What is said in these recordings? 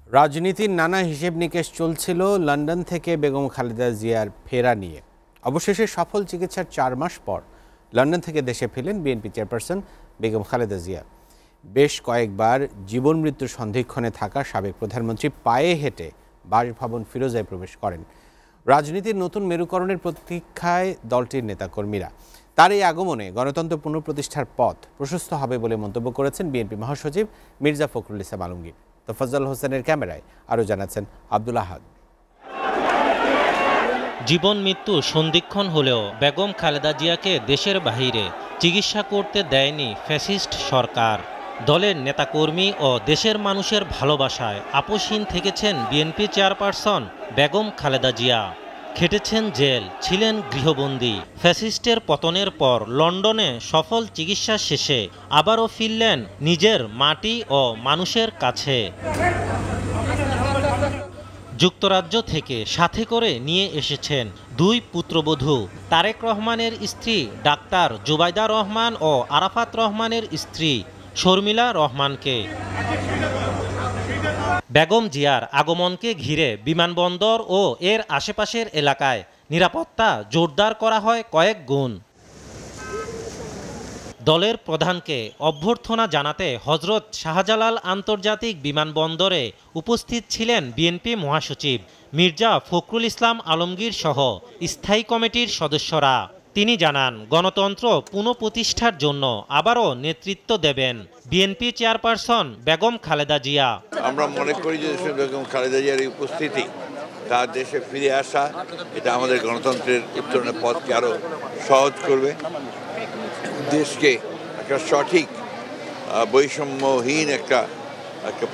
রাজনীতির নানা হিসেব নিকেশ চলছিল লন্ডন থেকে বেগম খালেদা জিয়ার ফেরা নিয়ে। অবশেষে সফল চিকিৎসার 4 মাস পর লন্ডন থেকে দেশে ফিরলেন বিএনপি চেয়ারপারসন বেগম খালেদা জিয়া। বেশ কয়েকবার জীবন মৃত্যুর সন্ধিক্ষণে থাকা সাবেক প্রধানমন্ত্রী পায়ে হেঁটে বাসভবন ফিরোজায় প্রবেশ করেন। রাজনীতির নতুন মেরুকরণের প্রতীক্ষায় দলটির নেতাকর্মীরা। তার এই আগমনে গণতন্ত্র পুনঃপ্রতিষ্ঠার পথ প্রশস্ত হবে বলে মন্তব্য করেছেন বিএনপি মহাসচিব মির্জা ফখরুল ইসলাম আলমগীর। তোফাজ্জল হোসেনের ক্যামেরায় আরও জানাচ্ছেন আব্দুল আহাদ। জীবন মৃত্যু সন্ধিক্ষণ হলেও বেগম খালেদা জিয়াকে দেশের বাহিরে চিকিৎসা করতে দেয়নি ফ্যাসিস্ট সরকার। দলের নেতাকর্মী ও দেশের মানুষের ভালোবাসায় আপোষহীন থেকেছেন বিএনপি চেয়ারপারসন বেগম খালেদা জিয়া। খেটেছেন জেল, ছিলেন গৃহবন্দী। ফ্যাসিস্টের পতনের পর লন্ডনে সফল চিকিৎসা শেষে আবারও ফিরলেন নিজের মাটি ও মানুষের কাছে। যুক্তরাজ্য থেকে সাথে করে নিয়ে এসেছেন 2 পুত্রবধূ, তারেক রহমানের স্ত্রী ডাক্তার জুবাইদা রহমান ও আরাফাত রহমানের স্ত্রী শর্মিলা রহমানকে। বেগম জিয়ার আগমনকে ঘিরে বিমানবন্দর ও এর আশেপাশের এলাকায় নিরাপত্তা জোরদার করা হয় কয়েক গুণ। দলের প্রধানকে অভ্যর্থনা জানাতে হজরত শাহজালাল আন্তর্জাতিক বিমানবন্দরে উপস্থিত ছিলেন বিএনপি মহাসচিব মির্জা ফখরুল ইসলাম আলমগীর সহ স্থায়ী কমিটির সদস্যরা। তিনি জানান, গণতন্ত্র পুনঃপ্রতিষ্ঠার জন্য আবারও নেতৃত্ব দেবেন বিএনপি চেয়ারপারসন বেগম খালেদা জিয়া। আমরা মনে করি যে বেগম খালেদা জিয়ার এই উপস্থিতি, তার দেশে ফিরে আসা, এটা আমাদের গণতন্ত্রের উত্তরণের পথকে আরও সহজ করবে, দেশকে একটা সঠিক বৈষম্যহীন একটা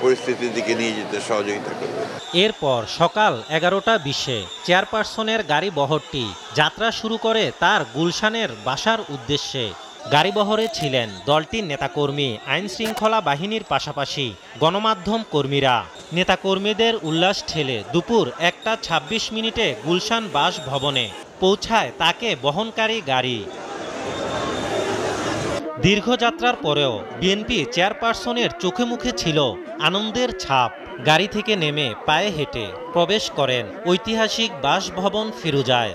পরিস্থিতির দিকে নিয়ে যেতে সহযোগিতা করবে। এরপর সকাল 11টা 20-এ চেয়ারপারসনের গাড়ি বহরটি যাত্রা শুরু করে তার গুলশানের বাসার উদ্দেশ্যে। গাড়িবহরে ছিলেন দলটির নেতাকর্মী, আইন শৃঙ্খলা বাহিনীর পাশাপাশি গণমাধ্যম কর্মীরা। নেতাকর্মীদের উল্লাস ঠেলে দুপুর 1টা 26 গুলশান বাসভবনে পৌঁছায় তাকে বহনকারী গাড়ি। দীর্ঘযাত্রার পরেও বিএনপি চেয়ারপারসনের চোখে মুখে ছিল আনন্দের ছাপ। গাড়ি থেকে নেমে পায়ে হেঁটে প্রবেশ করেন ঐতিহাসিক বাসভবন ফিরোজায়।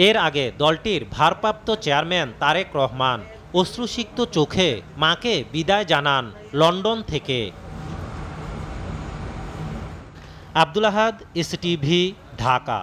এর আগে দলটির ভারপ্রাপ্ত চেয়ারম্যান তারেক রহমান অশ্রুসিক্ত চোখে মাকে বিদায় জানান লন্ডন থেকে। আব্দুল আহাদ, এসটিভি, ঢাকা।